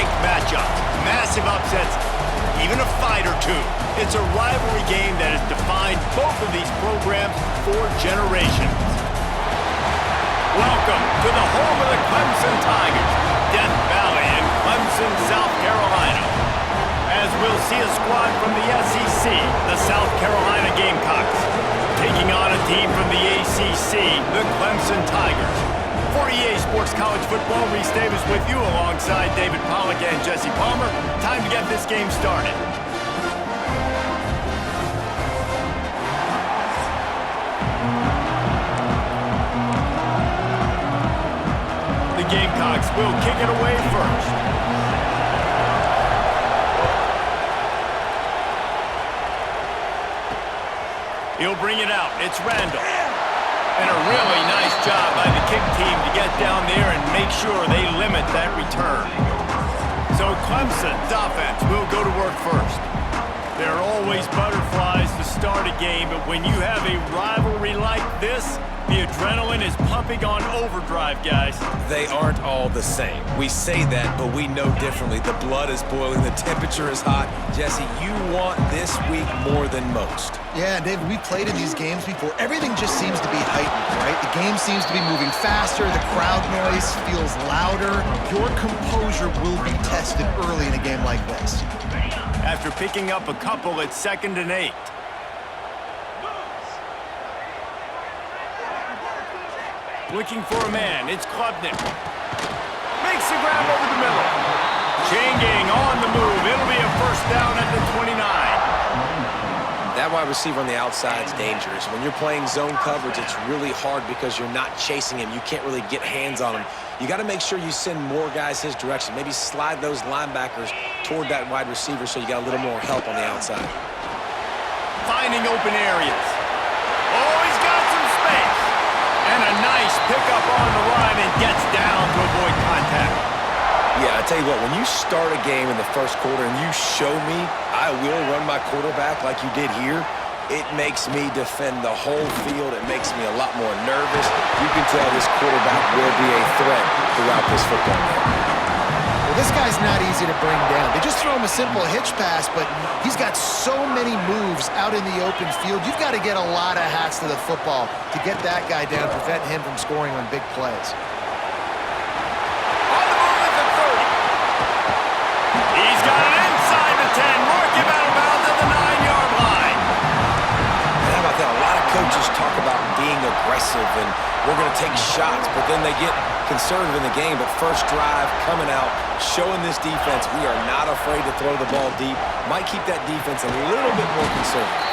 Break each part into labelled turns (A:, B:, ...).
A: ranked matchups, massive upsets, even a fight or two. It's a rivalry game that has defined both of these programs for generations. Welcome to the home of the Clemson Tigers, Death Valley in Clemson, South Carolina. As we'll see a squad from the SEC, the South Carolina Gamecocks, taking on a team from the ACC, the Clemson Tigers. For EA Sports College Football, Reese Davis with you alongside David Pollack and Jesse Palmer. Time to get this game started. The Gamecocks will kick it away first. He'll bring it out. It's Randall. And a really nice job by the kick team to get down there and make sure they limit that return. So Clemson's offense will go to work first. There are always butterflies to start a game, but when you have a rivalry like this, the adrenaline is pumping on overdrive, guys.
B: They aren't all the same. We say that, but we know differently. The blood is boiling. The temperature is hot. Jesse, you want this week more than most.
C: Yeah, David, we played in these games before. Everything just seems to be heightened, right? The game seems to be moving faster. The crowd noise feels louder. Your composure will be tested early in a game like this.
A: After picking up a couple, it's 2nd and 8. Looking for a man, it's Klubnik. Makes the grab over the middle. Changing on the move. It'll be a first down at the 29.
B: That wide receiver on the outside is dangerous. When you're playing zone coverage, it's really hard because you're not chasing him. You can't really get hands on him. You got to make sure you send more guys his direction. Maybe slide those linebackers toward that wide receiver so you got a little more help on the outside.
A: Finding open areas. Oh, he's got some space. And a nice pickup on the line and gets down to avoid contact.
B: Yeah, I tell you what, when you start a game in the first quarter and you show me I will run my quarterback like you did here, it makes me defend the whole field. It makes me a lot more nervous. You can tell this quarterback will be a threat throughout this football game.
C: Well, this guy's not easy to bring down. They just throw him a simple hitch pass, but he's got so many moves out in the open field. You've got to get a lot of hats to the football to get that guy down, prevent him from scoring on big plays.
A: On the move at the 30. He's got it inside the 10. Mark him out of bounds at the 9-yard line.
B: And how about that? A lot of coaches talk about being aggressive and we're going to take shots, but then they get conservative in the game. But first drive, coming out, showing this defense we are not afraid to throw the ball deep. Might keep that defense a little bit more conservative.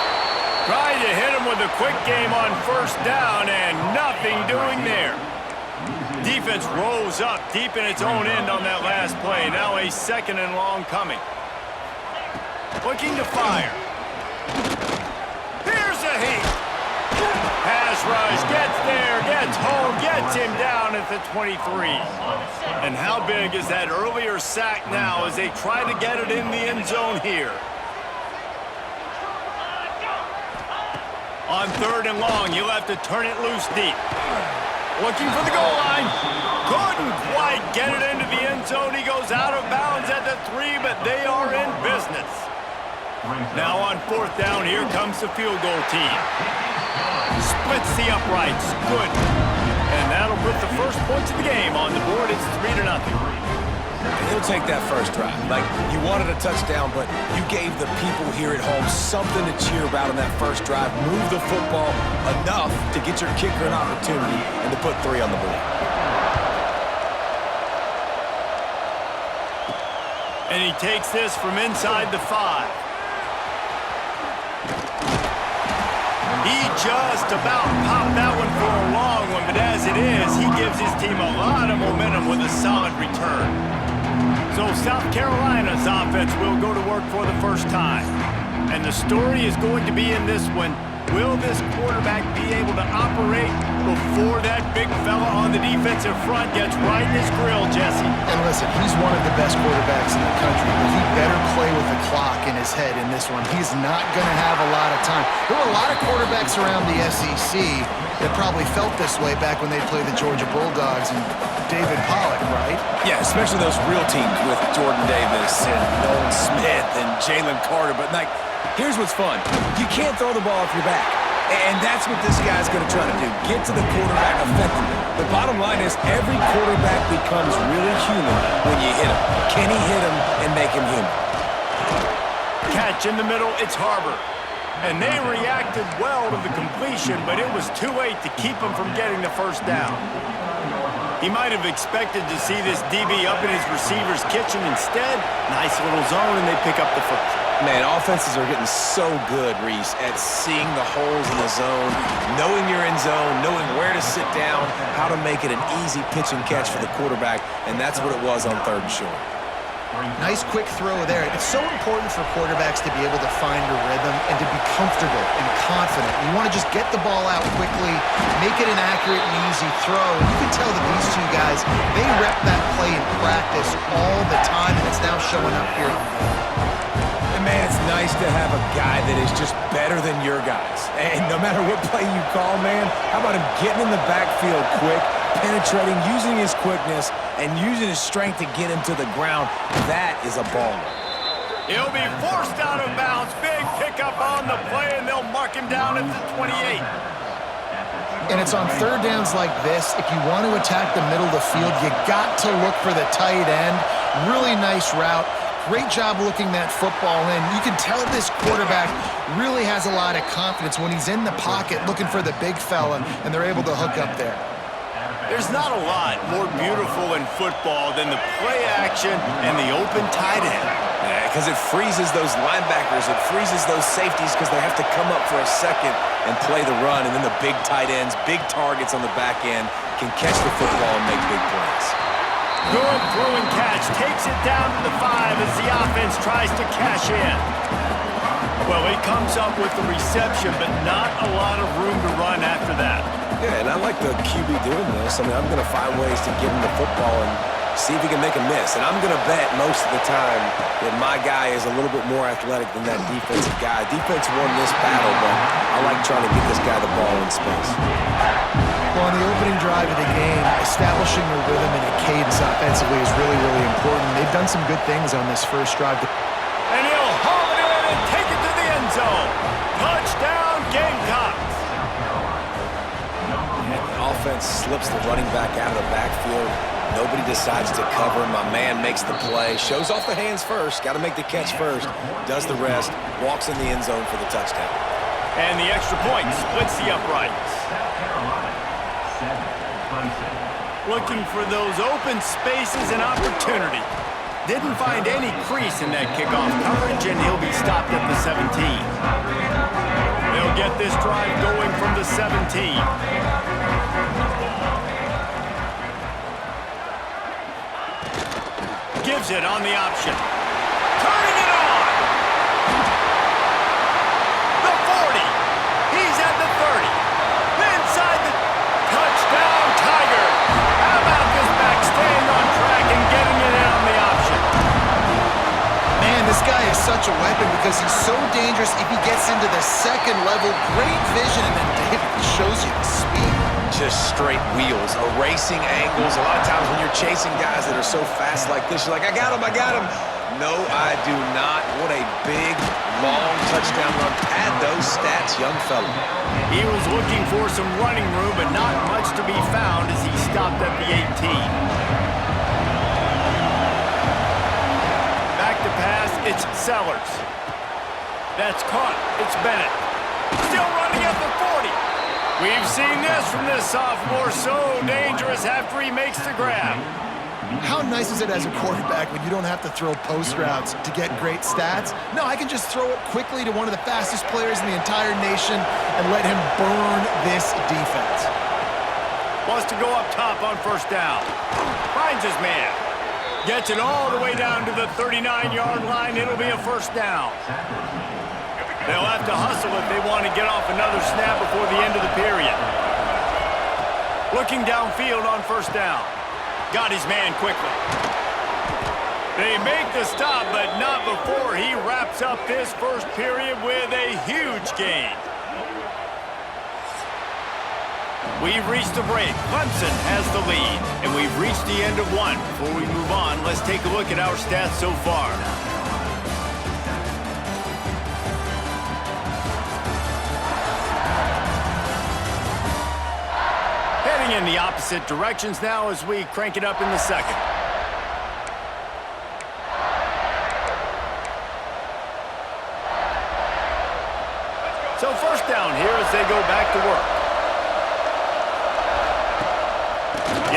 A: Trying to hit him with a quick game on first down and nothing doing there. Defense rolls up deep in its own end on that last play. Now a 2nd and long coming. Looking to fire. Here's a heat. Pass rush, gets there, gets home, gets him down at the 23. And how big is that earlier sack now as they try to get it in the end zone here? On 3rd and long, you'll have to turn it loose deep. Looking for the goal line. Couldn't quite get it into the end zone. He goes out of bounds at the 3, but they are in business. Now on 4th down, here comes the field goal team. Splits the uprights. Good. And that'll put the first points of the game on the board. It's 3-0.
B: And he'll take that first drive. Like, you wanted a touchdown, but you gave the people here at home something to cheer about on that first drive. Move the football enough to get your kicker an opportunity and to put 3 on the board.
A: And he takes this from inside the 5. He just about popped that one for a long one, but as it is, he gives his team a lot of momentum with a solid return. So South Carolina's offense will go to work for the first time. And the story is going to be in this one. Will this quarterback be able to operate before that big fella on the defensive front gets right in his grill, Jesse.
C: And listen, he's one of the best quarterbacks in the country, but he better play with the clock in his head in this one. He's not going to have a lot of time. There were a lot of quarterbacks around the SEC that probably felt this way back when they played the Georgia Bulldogs and David Pollock, right?
B: Yeah, especially those real teams with Jordan Davis and Nolan Smith and Jalen Carter. But, like, here's what's fun. You can't throw the ball off your back. And that's what this guy's going to try to do, get to the quarterback effectively. The bottom line is every quarterback becomes really human when you hit him. Can he hit him and make him human?
A: Catch in the middle, it's Harbor. And they reacted well to the completion, but it was too late to keep him from getting the first down. He might have expected to see this DB up in his receiver's kitchen. Instead, nice little zone, and they pick up the first.
B: Man, offenses are getting so good, Reese, at seeing the holes in the zone, knowing you're in zone, knowing where to sit down, how to make it an easy pitch and catch for the quarterback, and that's what it was on 3rd and short.
C: Nice quick throw there. It's so important for quarterbacks to be able to find a rhythm and to be comfortable and confident. You want to just get the ball out quickly, make it an accurate and easy throw. And you can tell that these two guys, they rep that play in practice all the time, and it's now showing up here.
B: Man, it's nice to have a guy that is just better than your guys. And no matter what play you call, man, how about him getting in the backfield quick, penetrating, using his quickness, and using his strength to get him to the ground? That is a baller.
A: He'll be forced out of bounds. Big pickup on the play, and they'll mark him down at the 28.
C: And it's on 3rd downs like this. If you want to attack the middle of the field, you got to look for the tight end. Really nice route. Great job looking that football in. You can tell this quarterback really has a lot of confidence when he's in the pocket looking for the big fella, and they're able to hook up there.
A: There's not a lot more beautiful in football than the play action and the open tight end.
B: Yeah, because it freezes those linebackers. It freezes those safeties because they have to come up for a second and play the run, and then the big tight ends, big targets on the back end can catch the football and make big plays.
A: Good throw and catch, takes it down to the 5 as the offense tries to cash in. Well, he comes up with the reception, but not a lot of room to run after that.
B: Yeah, and I like the QB doing this. I mean, I'm going to find ways to give him the football and see if he can make a miss. And I'm going to bet most of the time that my guy is a little bit more athletic than that defensive guy. Defense won this battle, but I like trying to get this guy the ball in space.
C: Well, on the opening drive of the game, establishing a rhythm and a cadence offensively is really, really important. They've done some good things on this first drive.
A: And he'll haul it in and take it to the end zone. Touchdown, Gamecocks.
B: And the offense slips the running back out of the backfield. Nobody decides to cover. My man makes the play, shows off the hands first, got to make the catch first, does the rest, walks in the end zone for the touchdown.
A: And the extra point splits the uprights. Looking for those open spaces and opportunity. Didn't find any crease in that kickoff coverage, and he'll be stopped at the 17. They'll get this drive going from the 17. Gives it on the option. Turning it on! The 40. He's at the 30. Inside the touchdown, Tiger. How about this back staying on track and getting it in on the option?
C: Man, this guy is such a weapon because he's so dangerous if he gets into the second level. Great vision, and then David shows you the speed.
B: Just straight wheels, erasing angles. A lot of times when you're chasing guys that are so fast like this, you're like, I got him. No, I do not. What a big, long touchdown run. Pad those stats, young fella.
A: He was looking for some running room, but not much to be found as he stopped at the 18. Back to pass, it's Sellers. That's caught, it's Bennett. Still running at the 40. We've seen this from this sophomore, so dangerous after he makes the grab.
C: How nice is it as a quarterback when you don't have to throw post routes to get great stats? No, I can just throw it quickly to one of the fastest players in the entire nation and let him burn this defense.
A: Wants to go up top on first down. Finds his man. Gets it all the way down to the 39-yard line. It'll be a first down. They'll have to hustle if they want to get off another snap before the end of the period. Looking downfield on first down. Got his man quickly. They make the stop, but not before he wraps up this first period with a huge gain. We've reached the break. Clemson has the lead, and we've reached the end of one. Before we move on, let's take a look at our stats so far. Heading in the opposite directions now as we crank it up in the second. So first down here as they go back to work.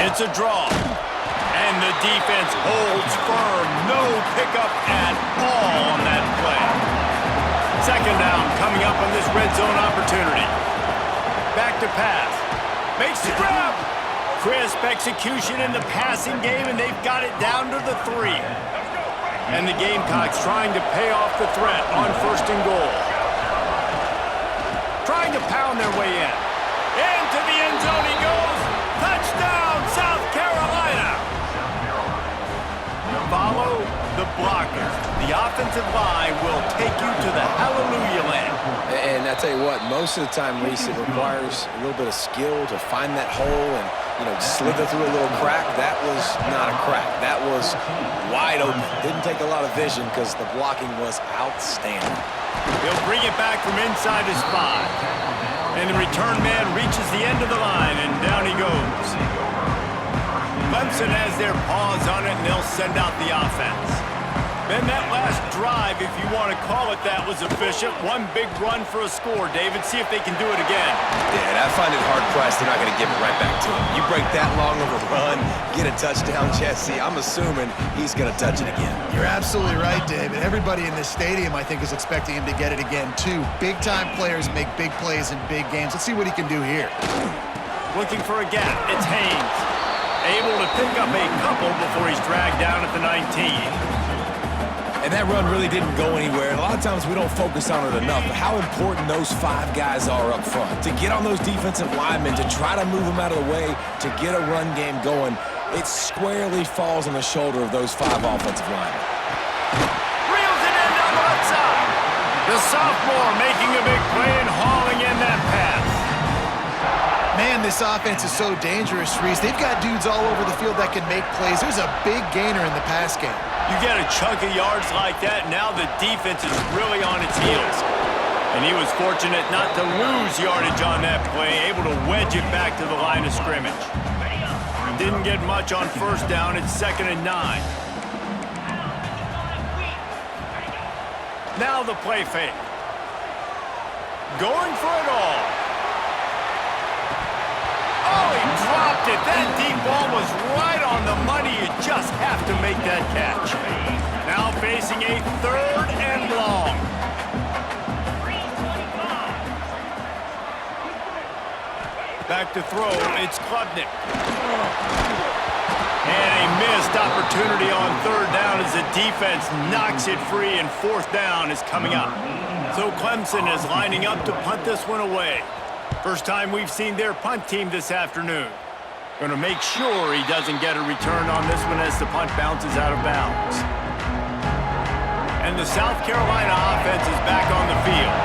A: It's a draw. And the defense holds firm. No pickup at all on that play. Second down coming up on this red zone opportunity. Back to pass. Makes the grab. Crisp execution in the passing game, and they've got it down to the 3. And the Gamecocks trying to pay off the threat on first and goal. Trying to pound their way in. Into the end zone he goes. Touchdown, South Carolina. Follow the blockers. The offensive line will take you to the hallelujah land.
B: And I tell you what, most of the time, Reese, it requires a little bit of skill to find that hole and, slither through a little crack. That was not a crack. That was wide open. Didn't take a lot of vision because the blocking was outstanding.
A: He'll bring it back from inside his 5. And the return man reaches the end of the line, and down he goes. Clemson has their paws on it, and they'll send out the offense. Then that last drive, if you want to call it that, was efficient. One big run for a score, David. See if they can do it again.
B: Yeah, and I find it hard-pressed. They're not going to give it right back to him. You break that long of a run, get a touchdown, Jesse, I'm assuming he's going to touch it again.
C: You're absolutely right, David. Everybody in this stadium, I think, is expecting him to get it again, too. Big-time players make big plays in big games. Let's see what he can do here.
A: Looking for a gap. It's Haynes. Able to pick up a couple before he's dragged down at the 19.
B: And that run really didn't go anywhere. And a lot of times we don't focus on it enough, but how important those 5 guys are up front. To get on those defensive linemen, to try to move them out of the way, to get a run game going, it squarely falls on the shoulder of those 5 offensive linemen.
A: Reels it in down the left side. The sophomore making a big play and hauling in that pass.
C: Man, this offense is so dangerous, Reese. They've got dudes all over the field that can make plays. There's a big gainer in the pass game.
A: You get a chunk of yards like that, now the defense is really on its heels. And he was fortunate not to lose yardage on that play, able to wedge it back to the line of scrimmage. Didn't get much on first down. It's 2nd and 9. Now the play fake. Going for it all. Oh, he dropped it. That deep ball was right on the money. You just have to make that catch. Now facing a 3rd and long. Back to throw. It's Klubnik. And a missed opportunity on 3rd down as the defense knocks it free, and 4th down is coming up. So Clemson is lining up to punt this one away. First time we've seen their punt team this afternoon. Going to make sure he doesn't get a return on this one as the punt bounces out of bounds. And the South Carolina offense is back on the field.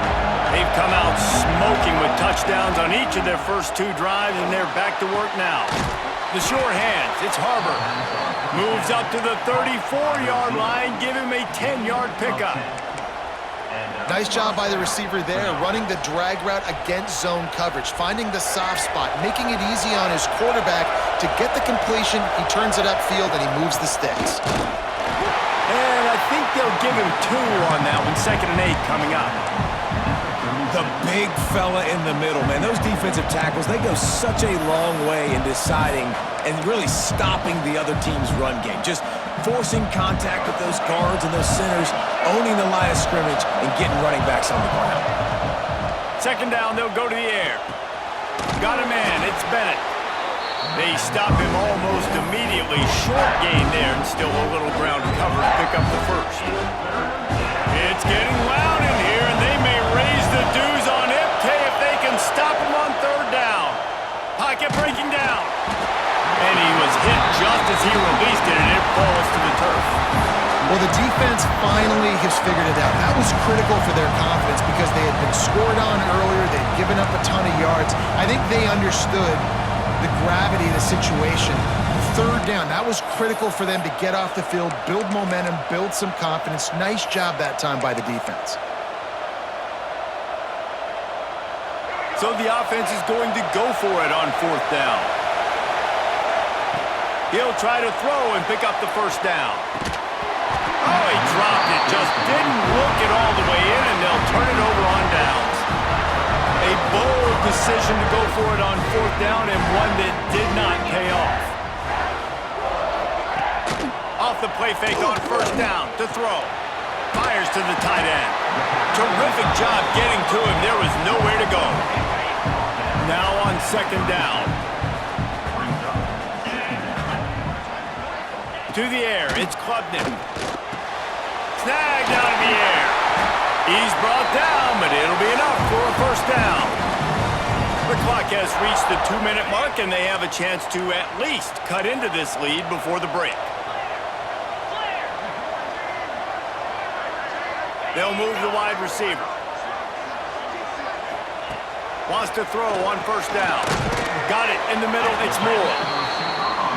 A: They've come out smoking with touchdowns on each of their first 2 drives, and they're back to work now. The sure hands, it's Harbor. Moves up to the 34-yard line, give him a 10-yard pickup.
C: Nice job by the receiver there, running the drag route against zone coverage, finding the soft spot, making it easy on his quarterback to get the completion. He turns it upfield, and he moves the sticks.
A: And I think they'll give him 2 on that one. 2nd and 8 coming up.
B: The big fella in the middle, man. Those defensive tackles, they go such a long way in deciding and really stopping the other team's run game. Just forcing contact with those guards and those centers, owning the line of scrimmage, and getting running backs on the ground.
A: 2nd down, they'll go to the air. Got a man, it's Bennett. They stop him almost immediately. Short gain there, and still a little ground to cover to pick up the 1st. It's getting loud in here, and they may raise the dues on Ipke if they can stop him on 3rd down. Pocket breaking down. as he released it, and it falls to the turf.
C: Well, the defense finally has figured it out. That was critical for their confidence because they had been scored on earlier. They'd given up a ton of yards. I think they understood the gravity of the situation. Third down, that was critical for them to get off the field, build momentum, build some confidence. Nice job that time by the defense.
A: So the offense is going to go for it on fourth down. He'll try to throw and pick up the first down. Oh, he dropped it. Just didn't look it all the way in, and they'll turn it over on downs. A bold decision to go for it on fourth down, and one that did not pay off. Off the play fake on first down to throw. Fires to the tight end. Terrific job getting to him. There was nowhere to go. Now on second down. To the air, it's Klubnik. Snagged out of the air. He's brought down, but it'll be enough for a first down. The clock has reached the 2-minute mark, and they have a chance to at least cut into this lead before the break. They'll move the wide receiver. Wants to throw on first down. Got it in the middle, it's Moore.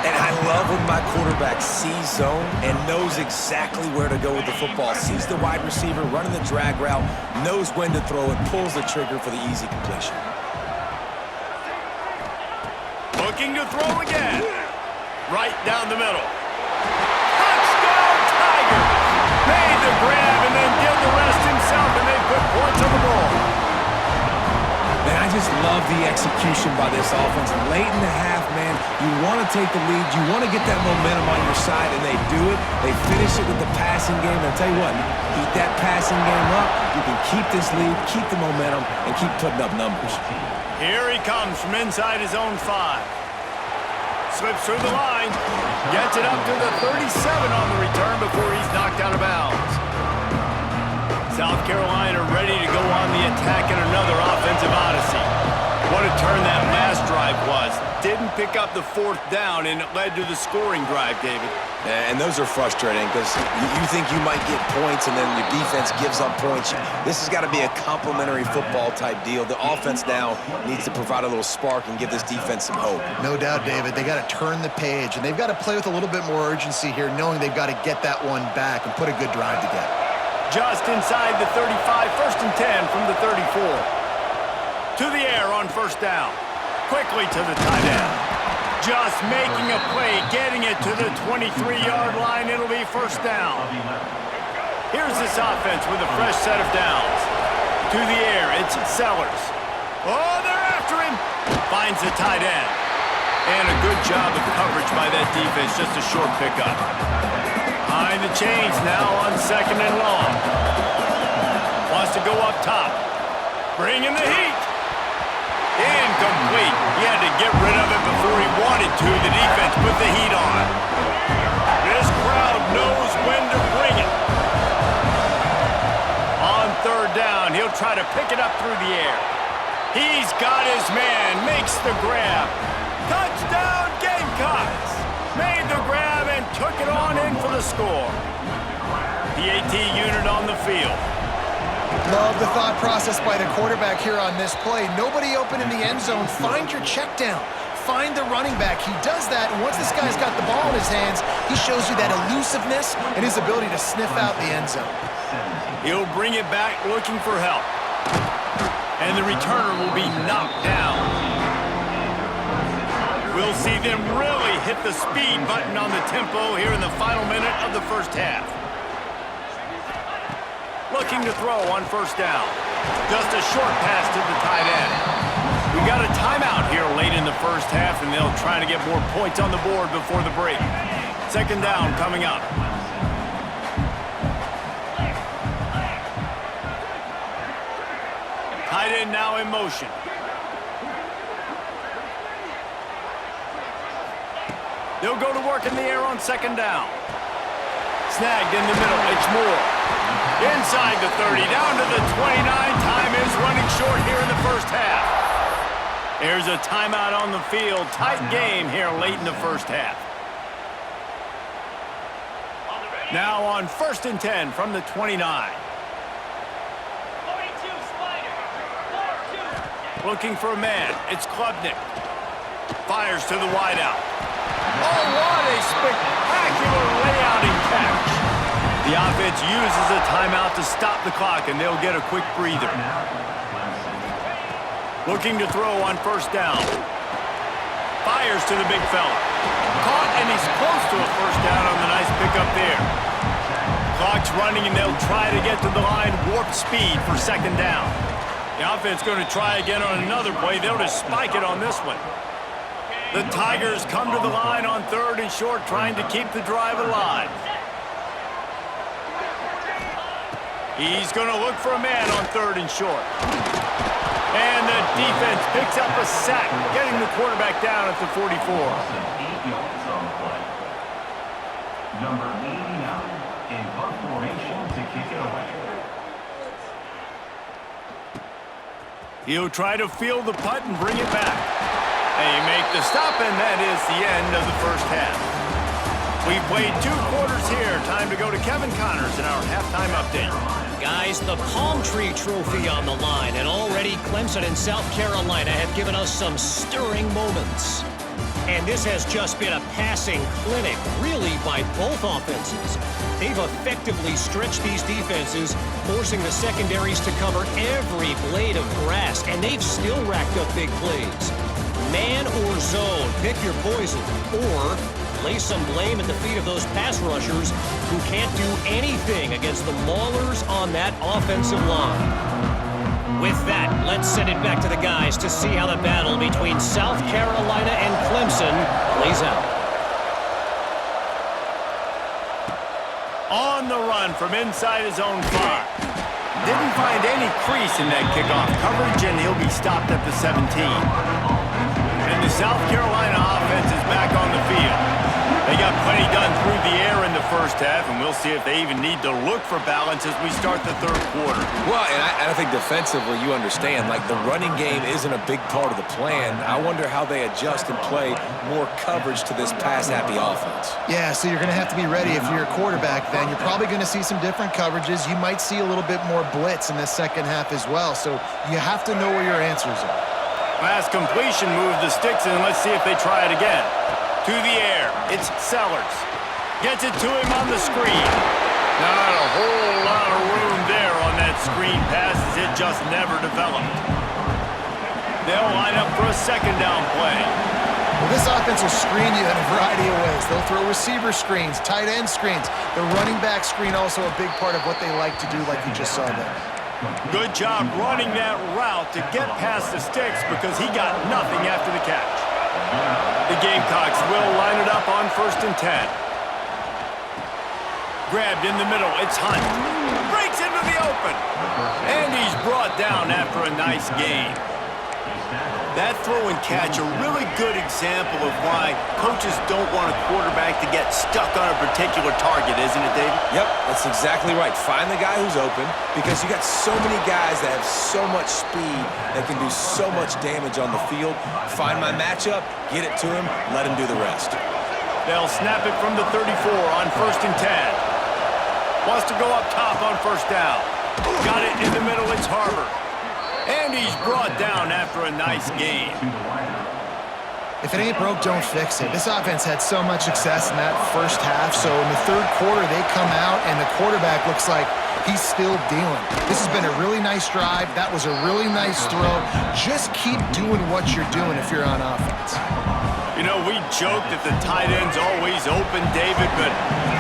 B: And I love when my quarterback sees zone and knows exactly where to go with the football. Sees the wide receiver running the drag route, knows when to throw it, pulls the trigger for the easy completion.
A: Looking to throw again. Right down the middle. Touchdown, Tigers! Made the grab and then did the rest himself, and they put points on the board.
B: Man, I just love the execution by this offense. Late in the half, man, you want to take the lead. You want to get that momentum on your side, and they do it. They finish it with the passing game. And I'll tell you what, keep that passing game up. You can keep this lead, keep the momentum, and keep putting up numbers.
A: Here he comes from inside his own 5. Slips through the line. Gets it up to the 37 on the return before he's knocked out of bounds. South Carolina ready to go on the attack in another offensive odyssey. What a turn that last drive was. Didn't pick up the fourth down, and it led to the scoring drive, David.
B: And those are frustrating because you think you might get points and then your defense gives up points. This has got to be a complementary football type deal. The offense now needs to provide a little spark and give this defense some hope.
C: No doubt, David. They got to turn the page, and they've got to play with a little bit more urgency here, knowing they've got to get that one back and put a good drive together.
A: Just inside the 35, first and 10 from the 34. To the air on first down. Quickly to the tight end. Just making a play, getting it to the 23-yard line. It'll be first down. Here's this offense with a fresh set of downs. To the air, it's Sellers. Oh, they're after him. Finds the tight end. And a good job of coverage by that defense, just a short pickup. Behind the chains now on second and long. Wants to go up top. Bring in the heat. Incomplete. He had to get rid of it before he wanted to. The defense put the heat on. This crowd knows when to bring it. On third down, he'll try to pick it up through the air. He's got his man. Makes the grab. Touchdown, Gamecocks. Made the grab and took it on in for the score. PAT unit on the field.
C: Love the thought process by the quarterback here on this play. Nobody open in the end zone. Find your check down. Find the running back. He does that, and once this guy's got the ball in his hands, he shows you that elusiveness and his ability to sniff out the end zone.
A: He'll bring it back looking for help. And the returner will be knocked down. We'll see them really hit the speed button on the tempo here in the final minute of the first half. Looking to throw on first down. Just a short pass to the tight end. We got a timeout here late in the first half, and they'll try to get more points on the board before the break. Second down coming up. Tight end now in motion. They'll go to work in the air on second down. Snagged in the middle, it's Moore. Inside the 30, down to the 29. Time is running short here in the first half. There's a timeout on the field. Tight game here late in the first half. Now on 1st and 10 from the 29. Looking for a man. It's Klubnik. Fires to the wideout. Oh, what a spectacular layout and catch. The offense uses a timeout to stop the clock, and they'll get a quick breather. Looking to throw on 1st down. Fires to the big fella. Caught, and he's close to a 1st down on the nice pickup there. Clock's running, and they'll try to get to the line warp speed for 2nd down. The offense going to try again on another play. They'll just spike it on this one. The Tigers come to the line on 3rd and short, trying to keep the drive alive. He's going to look for a man on 3rd and short. And the defense picks up a sack, getting the quarterback down at the 44.
D: Number 89 in punt formation to kick it away.
A: He'll try to field the punt and bring it back. They make the stop, and that is the end of the 1st half. We've played 2 quarters here. Time to go to Kevin Connors in our halftime update.
E: Guys, the Palm Tree Trophy on the line, and already Clemson and South Carolina have given us some stirring moments. And this has just been a passing clinic, really, by both offenses. They've effectively stretched these defenses, forcing the secondaries to cover every blade of grass, and they've still racked up big plays. Man or zone, pick your poison, or lay some blame at the feet of those pass rushers who can't do anything against the maulers on that offensive line. With that, let's send it back to the guys to see how the battle between South Carolina and Clemson plays out.
A: On the run from inside his own 5. Didn't find any crease in that kickoff coverage, and he'll be stopped at the 17. And the South Carolina offense is back on the field. They got plenty done through the air in the 1st half, and we'll see if they even need to look for balance as we start the 3rd quarter.
B: Well, and I think defensively, you understand, like the running game isn't a big part of the plan. I wonder how they adjust and play more coverage to this pass-happy offense.
C: Yeah, so you're going to have to be ready if you're a quarterback then. You're probably going to see some different coverages. You might see a little bit more blitz in the 2nd half as well, so you have to know where your answers are.
A: Last completion moved the sticks, and let's see if they try it again. To the air, it's Sellers. Gets it to him on the screen. Not a whole lot of room there on that screen pass, as it just never developed. They'll line up for a 2nd down play.
C: Well, this offense will screen you in a variety of ways. They'll throw receiver screens, tight end screens. The running back screen also a big part of what they like to do, like you just saw there.
A: Good job running that route to get past the sticks because he got nothing after the catch. The Gamecocks will line it up on 1st and 10. Grabbed in the middle, it's Hunt. Breaks into the open. And he's brought down after a nice gain. That throw and catch, a really good example of why coaches don't want a quarterback to get stuck on a particular target, isn't it, David?
B: Yep, that's exactly right. Find the guy who's open, because you got so many guys that have so much speed that can do so much damage on the field. Find my matchup, get it to him, let him do the rest.
A: They'll snap it from the 34 on 1st and 10. Wants to go up top on 1st down. Got it in the middle, it's Harbor. And he's brought down after a nice gain.
C: If it ain't broke, don't fix it. This offense had so much success in that 1st half, so in the 3rd quarter, they come out, and the quarterback looks like he's still dealing. This has been a really nice drive. That was a really nice throw. Just keep doing what you're doing if you're on offense.
A: You know, we joke that the tight end's always open, David, but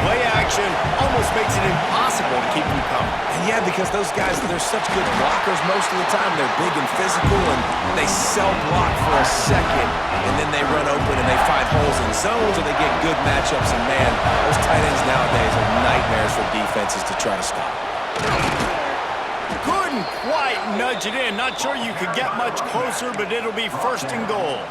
A: play action almost makes it impossible to keep them coming.
B: And yeah, because those guys, they're such good blockers most of the time. They're big and physical, and they sell block for a second, and then they run open and they find holes in zones, and they get good matchups. And man, those tight ends nowadays are nightmares for defenses to try to stop.
A: Couldn't quite nudge it in. Not sure you could get much closer, but it'll be 1st and goal.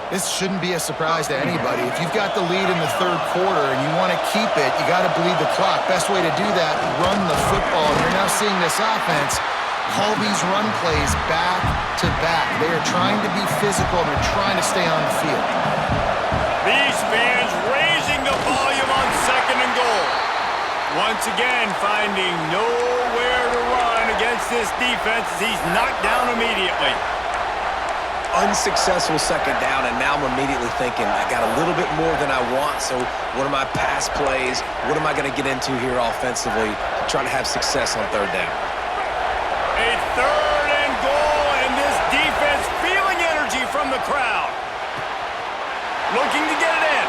C: This shouldn't be a surprise to anybody. If you've got the lead in the 3rd quarter and you want to keep it, you got to bleed the clock. Best way to do that, run the football. And you're now seeing this offense call these run plays back to back. They are trying to be physical, and they're trying to stay on the field.
A: These fans raising the volume on 2nd and goal. Once again, finding nowhere to run against this defense as he's knocked down immediately.
B: Unsuccessful second down, and now I'm immediately thinking, I got a little bit more than I want, so what are my pass plays? What am I going to get into here offensively to try to have success on third down?
A: A third and goal, and this defense feeling energy from the crowd. Looking to get it in.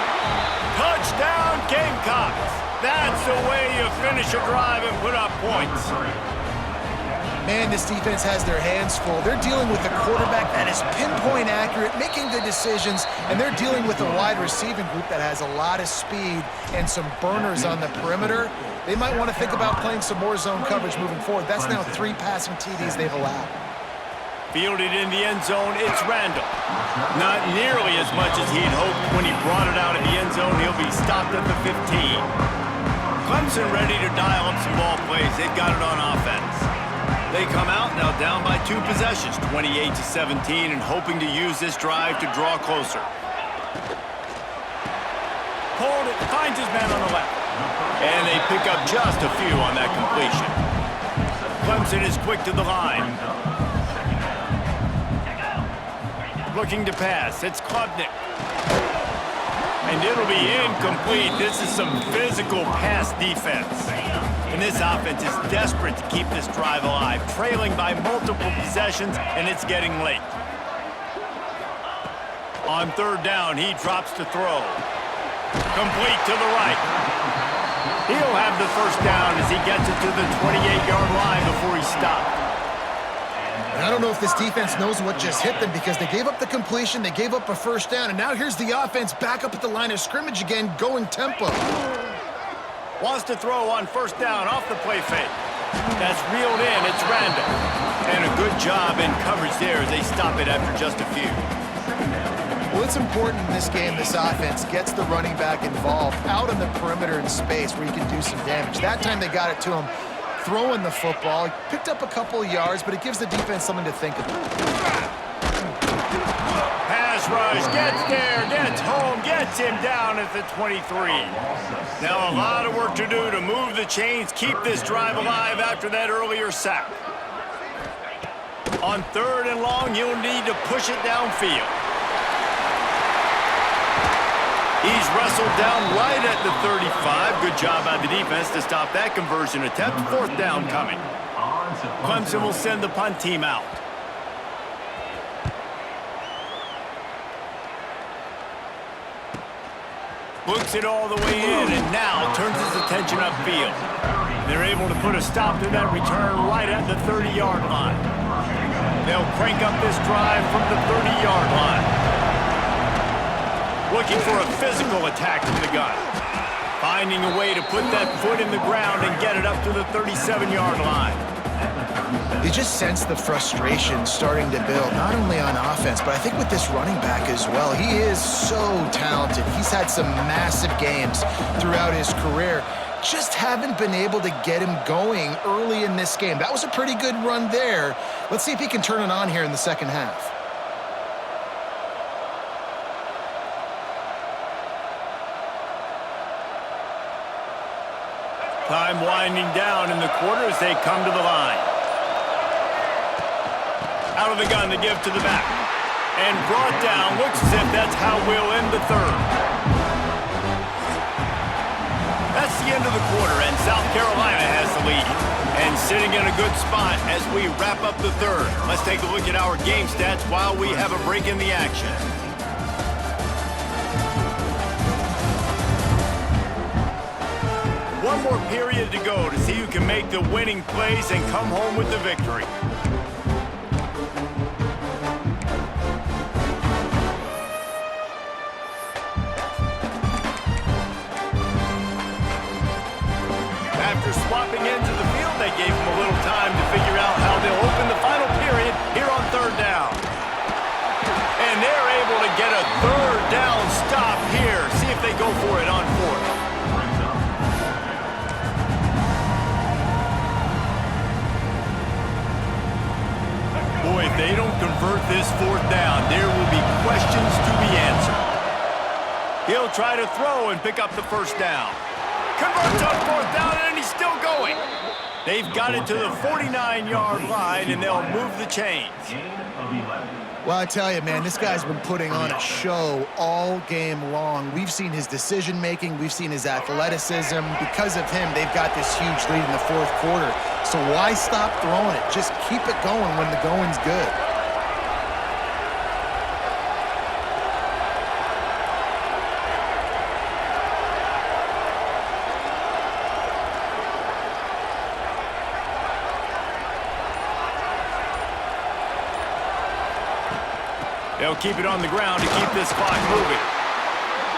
A: Touchdown, Gamecocks. That's the way you finish a drive and put up points.
C: Man, this defense has their hands full. They're dealing with a quarterback that is pinpoint accurate, making good decisions, and they're dealing with a wide receiving group that has a lot of speed and some burners on the perimeter. They might want to think about playing some more zone coverage moving forward. That's now 3 passing TDs they've allowed.
A: Fielded in the end zone, it's Randall. Not nearly as much as he'd hoped when he brought it out of the end zone. He'll be stopped at the 15. Clemson ready to dial up some ball plays. They've got it on offense. They come out now down by 2 possessions, 28-17, and hoping to use this drive to draw closer. Pulled it, finds his man on the left. And they pick up just a few on that completion. Clemson is quick to the line. Looking to pass, it's Klubnik. And it'll be incomplete. This is some physical pass defense. And this offense is desperate to keep this drive alive, trailing by multiple possessions, and it's getting late. On third down, he drops to throw. Complete to the right. He'll have the first down as he gets it to the 28-yard line before he stopped.
C: And I don't know if this defense knows what just hit them because they gave up the completion, they gave up a first down, and now here's the offense back up at the line of scrimmage again, going tempo.
A: Wants to throw on first down off the play fake. That's reeled in, it's Randall. And a good job in coverage there as they stop it after just a few.
C: Well, it's important in this game this offense gets the running back involved out on the perimeter in space where he can do some damage. That time they got it to him throwing the football. He picked up a couple of yards, but it gives the defense something to think about.
A: Pass rush, gets there, gets home, gets him down at the 23. Now a lot of work to do to move the chains, keep this drive alive after that earlier sack. On third and long, you'll need to push it downfield. He's wrestled down right at the 35. Good job by the defense to stop that conversion attempt. Fourth down coming. Clemson will send the punt team out. Looks it all the way in and now turns his attention upfield. They're able to put a stop to that return right at the 30-yard line. They'll crank up this drive from the 30-yard line. Looking for a physical attack from the gun. Finding a way to put that foot in the ground and get it up to the 37-yard line.
C: You just sense the frustration starting to build, not only on offense, but I think with this running back as well. He is so talented. He's had some massive games throughout his career. Just haven't been able to get him going early in this game. That was a pretty good run there. Let's see if he can turn it on here in the second half.
A: Time winding down in the quarter as they come to the line. Out of the gun to give to the back. And brought down. Looks as if that's how we'll end the third. That's the end of the quarter, and South Carolina has the lead. And sitting in a good spot as we wrap up the third. Let's take a look at our game stats while we have a break in the action. One more period to go to see who can make the winning plays and come home with the victory. After swapping into the field, they gave them a little time to figure out how they'll open the final period here on third down. And they're able to get a third down stop here. See if they go for it on fourth. Boy, if they don't convert this fourth down, there will be questions to be answered. He'll try to throw and pick up the first down. Converts on fourth down, and he They've got it to the 49-yard line, and they'll move the chains.
D: Gain of 11.
C: Well, I tell you, man, this guy's been putting on a show all game long. We've seen his decision-making. We've seen his athleticism. Because of him, they've got this huge lead in the fourth quarter. So why stop throwing it? Just keep it going when the going's good.
A: They'll keep it on the ground to keep this clock moving.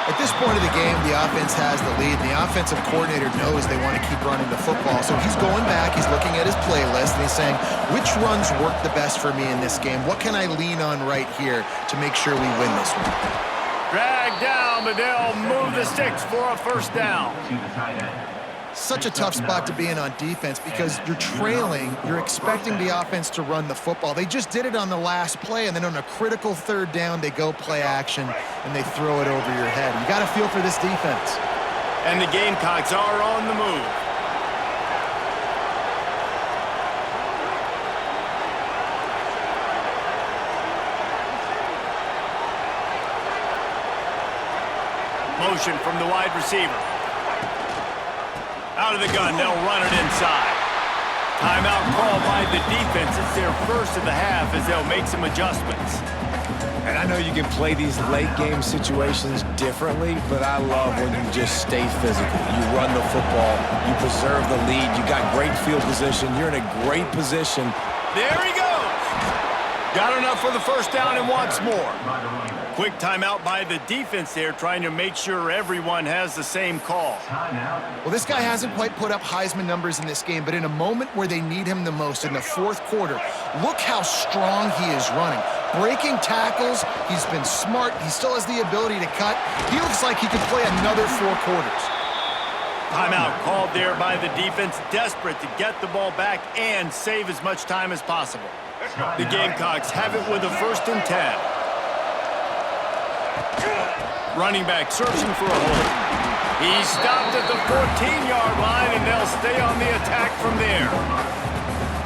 C: At this point of the game, the offense has the lead, and the offensive coordinator knows they want to keep running the football. So he's going back, he's looking at his playlist, and he's saying, which runs work the best for me in this game? What can I lean on right here to make sure we win this one?
A: Drag down, but they'll move the sticks for a first down.
D: To the tight end.
C: Such a tough spot to be in on defense because you're trailing, you're expecting the offense to run the football. They just did it on the last play, and then on a critical third down, they go play action, and they throw it over your head. You got to feel for this defense.
A: And the Gamecocks are on the move. Motion from the wide receiver. Out of the gun, they'll run it inside. Timeout called by the defense. It's their first of the half as they'll make some adjustments.
B: And I know you can play these late game situations differently, but I love when you just stay physical. You run the football, you preserve the lead, you got great field position, you're in a great position.
A: There he goes. Got enough for the first down and wants more. Quick timeout by the defense there, trying to make sure everyone has the same call.
C: Well, this guy hasn't quite put up Heisman numbers in this game, but in a moment where they need him the most, in the fourth quarter, look how strong he is running. Breaking tackles, he's been smart, he still has the ability to cut. He looks like he could play another 4 quarters.
A: Timeout called there by the defense, desperate to get the ball back and save as much time as possible. The Gamecocks have it with a 1st and 10. Running back searching for a hole. He stopped at the 14-yard line, and they'll stay on the attack from there.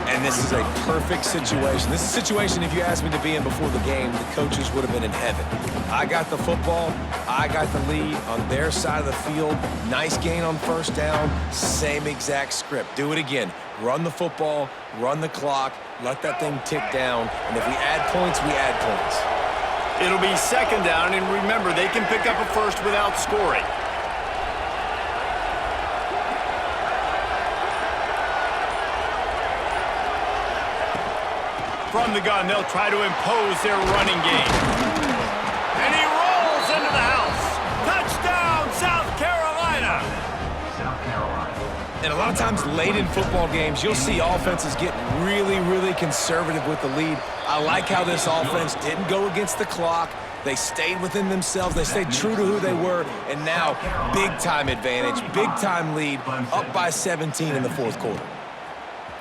B: And this is a perfect situation. This is a situation, if you asked me to be in before the game, the coaches would have been in heaven. I got the football. I got the lead on their side of the field. Nice gain on first down. Same exact script. Do it again. Run the football, run the clock, let that thing tick down. And if we add points, we add points.
A: It'll be 2nd down, and remember, they can pick up a first without scoring. From the gun, they'll try to impose their running game. And he rolls into the house. Touchdown, South Carolina!
D: South Carolina.
B: And a lot of times late in football games, you'll see offenses get really, really conservative with the lead. I like how this offense didn't go against the clock. They stayed within themselves. They stayed true to who they were. And now, big-time advantage, big-time lead, up by 17 in the fourth quarter.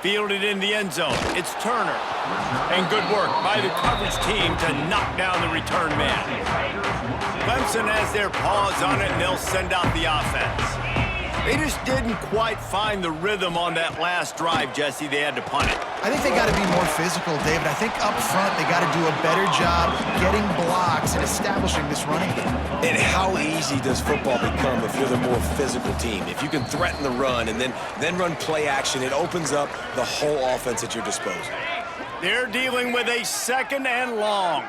A: Fielded in the end zone. It's Turner. And good work by the coverage team to knock down the return man. Clemson has their paws on it, and they'll send out the offense. They just didn't quite find the rhythm on that last drive, Jesse. They had to punt it.
C: I think they got to be more physical, David. I think up front they got to do a better job getting blocks and establishing this running game.
B: And how easy does football become if you're the more physical team? If you can threaten the run and then run play action, it opens up the whole offense at your disposal.
A: They're dealing with a 2nd and long.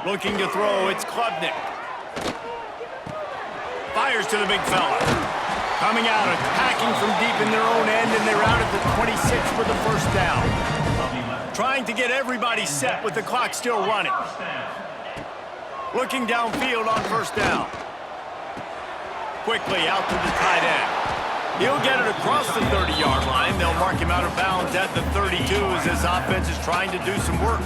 A: Looking to throw, it's Klubnik. Fires to the big fella. Coming out, attacking from deep in their own end, and they're out at the 26 with the first down. Trying to get everybody set with the clock still running. Looking downfield on first down. Quickly out to the tight end. He'll get it across the 30-yard line. They'll mark him out of bounds at the 32 as this offense is trying to do some work.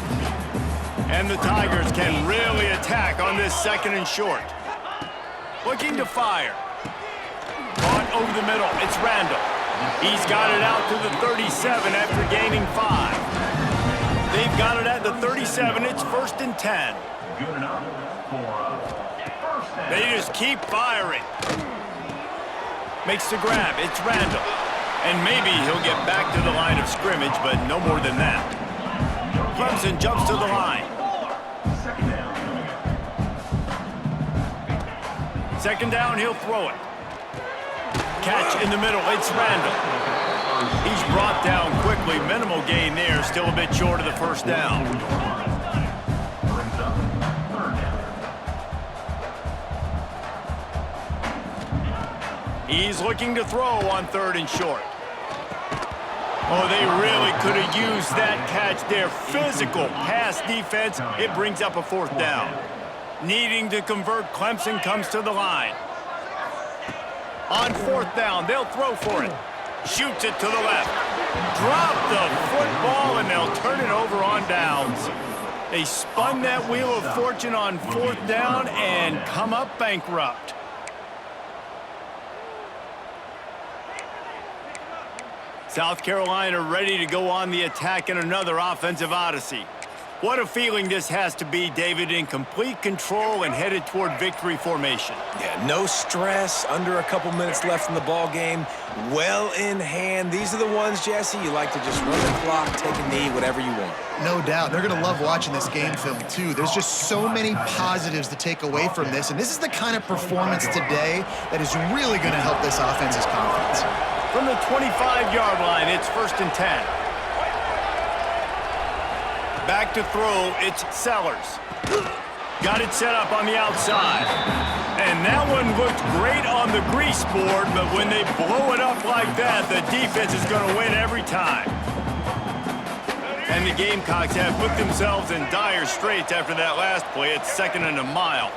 A: And the Tigers can really attack on this 2nd and short. Looking to fire. Caught over the middle. It's Randall. He's got it out to the 37 after gaining 5. They've got it at the 37. It's 1st and 10.
D: Good enough for first down.
A: They just keep firing. Makes the grab. It's Randall. And maybe he'll get back to the line of scrimmage, but no more than that. Clemson jumps to the line. Second down, he'll throw it. Catch in the middle. It's Randall. He's brought down quickly. Minimal gain there. Still a bit short of the first down. He's looking to throw on 3rd and short. Oh, they really could have used that catch there. Physical pass defense. It brings up a 4th down. Needing to convert, Clemson comes to the line. On 4th down, they'll throw for it. Shoots it to the left. Drop the football, and they'll turn it over on downs. They spun that wheel of fortune on 4th down and come up bankrupt. South Carolina ready to go on the attack in another offensive odyssey. What a feeling this has to be, David, in complete control and headed toward victory formation.
B: Yeah, no stress, under a couple minutes left in the ball game, well in hand. These are the ones, Jesse, you like to just run the clock, take a knee, whatever you want.
C: No doubt. They're going to love watching this game film, too. There's just so many positives to take away from this, and this is the kind of performance today that is really going to help this offense's confidence.
A: From the 25-yard line, it's 1st and 10. Back to throw, it's Sellers. Got it set up on the outside. And that one looked great on the grease board, but when they blow it up like that, the defense is going to win every time. And the Gamecocks have put themselves in dire straits after that last play. It's 2nd and a mile.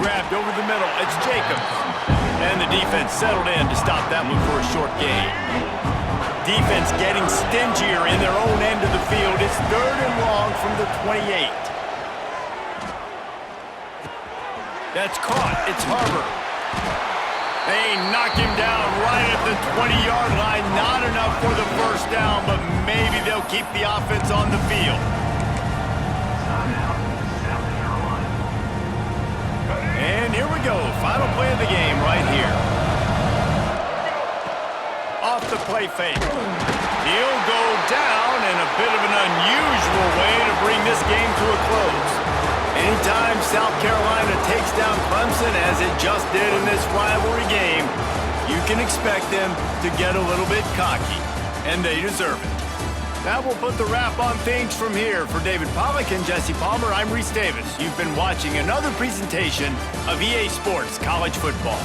A: Grabbed over the middle, it's Jacobs. And the defense settled in to stop that one for a short gain. Defense getting stingier in their own end of the field. It's 3rd and long from the 28. That's caught. It's Harbor. They knock him down right at the 20-yard line. Not enough for the first down, but maybe they'll keep the offense on the field. And here we go. Final play of the game right here. Off the play fake. He'll go down in a bit of an unusual way to bring this game to a close. Anytime South Carolina takes down Clemson, as it just did in this rivalry game, you can expect them to get a little bit cocky, and they deserve it. That will put the wrap on things from here. For David Pollack and Jesse Palmer, I'm Reese Davis. You've been watching another presentation of EA Sports College Football.